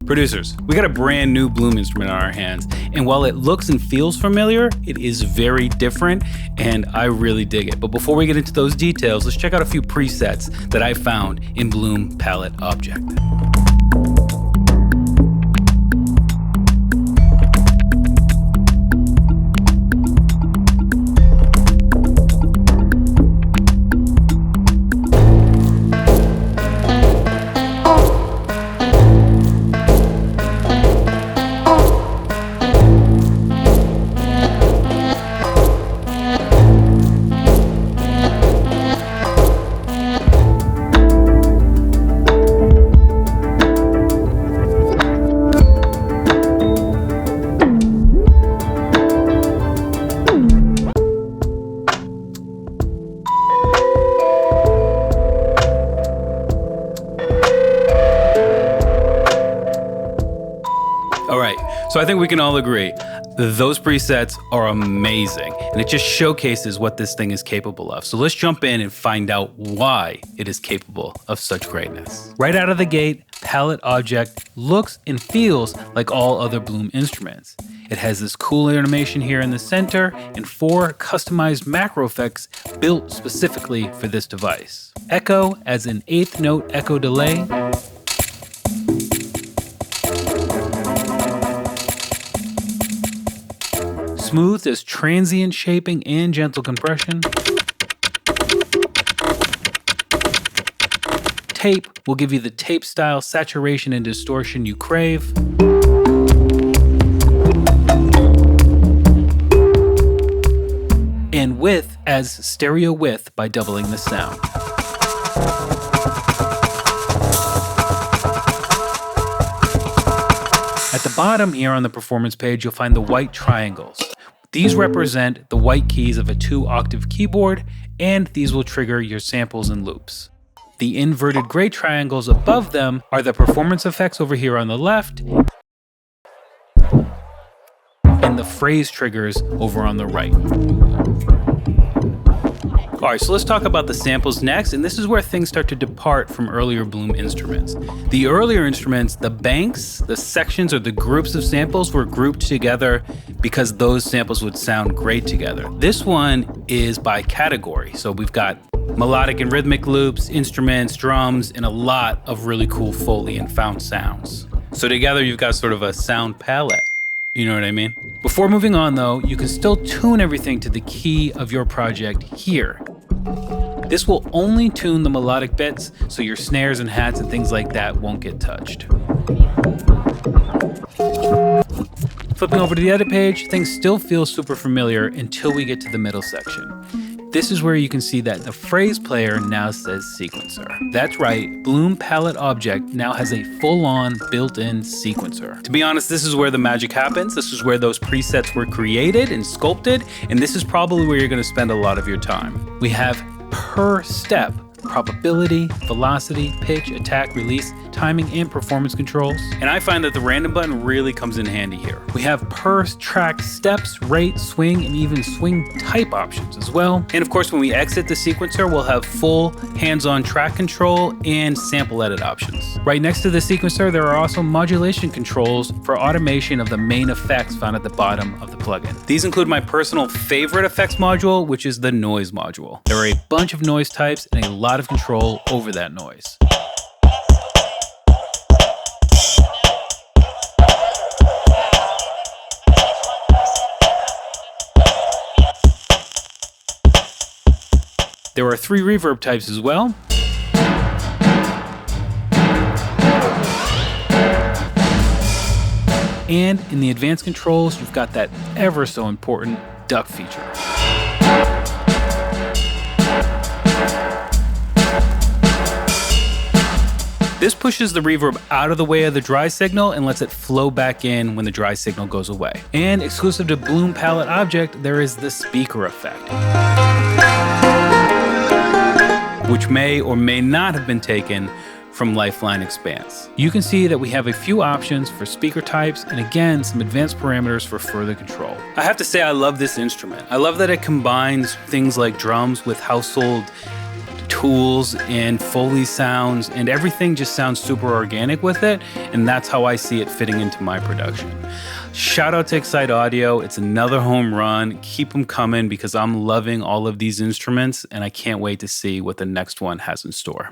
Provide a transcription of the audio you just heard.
Producers, we got a brand new Bloom instrument on our hands, and while it looks and feels familiar, it is very different, and I really dig it. But before we get into those details, let's check out a few presets that I found in Bloom Palette Object. So I think we can all agree those presets are amazing, and it just showcases what this thing is capable of. So let's jump in and find out why it is capable of such greatness. Right out of the gate, Palette Object looks and feels like all other Bloom instruments. It has this cool animation here in the center and 4 customized macro effects built specifically for this device. Echo as an 8th note echo delay, smooth as transient shaping and gentle compression. Tape will give you the tape style saturation and distortion you crave. And width as stereo width by doubling the sound. At the bottom here on the performance page, you'll find the white triangles. These represent the white keys of a 2-octave keyboard, and these will trigger your samples and loops. The inverted gray triangles above them are the performance effects over here on the left, and the phrase triggers over on the right. All right, so let's talk about the samples next, and this is where things start to depart from earlier Bloom instruments. The earlier instruments, the banks, the sections, or the groups of samples were grouped together because those samples would sound great together. This one is by category, so we've got melodic and rhythmic loops, instruments, drums, and a lot of really cool foley and found sounds. So together you've got sort of a sound palette. You know what I mean? Before moving on though, you can still tune everything to the key of your project here. This will only tune the melodic bits, so your snares and hats and things like that won't get touched. Flipping over to the edit page, things still feel super familiar until we get to the middle section. This is where you can see that the phrase player now says sequencer. That's right, Bloom Palette Object now has a full-on built-in sequencer. To be honest, this is where the magic happens. This is where those presets were created and sculpted, and this is probably where you're gonna spend a lot of your time. We have per step probability, velocity, pitch, attack, release, timing, and performance controls. And I find that the random button really comes in handy here. We have per track steps, rate, swing, and even swing type options as well. And of course, when we exit the sequencer, we'll have full hands-on track control and sample edit options. Right next to the sequencer, there are also modulation controls for automation of the main effects found at the bottom of the plugin. These include my personal favorite effects module, which is the noise module. There are a bunch of noise types and a lot of control over that noise. There are 3 reverb types as well. And in the advanced controls, you've got that ever so important duck feature. This pushes the reverb out of the way of the dry signal and lets it flow back in when the dry signal goes away. And exclusive to Bloom Palette Object, there is the speaker effect, which may or may not have been taken from Lifeline Expanse. You can see that we have a few options for speaker types and again, some advanced parameters for further control. I have to say I love this instrument. I love that it combines things like drums with household tools and Foley sounds, and everything just sounds super organic with it. And that's how I see it fitting into my production. Shout out to Excite Audio. It's another home run. Keep them coming because I'm loving all of these instruments and I can't wait to see what the next one has in store.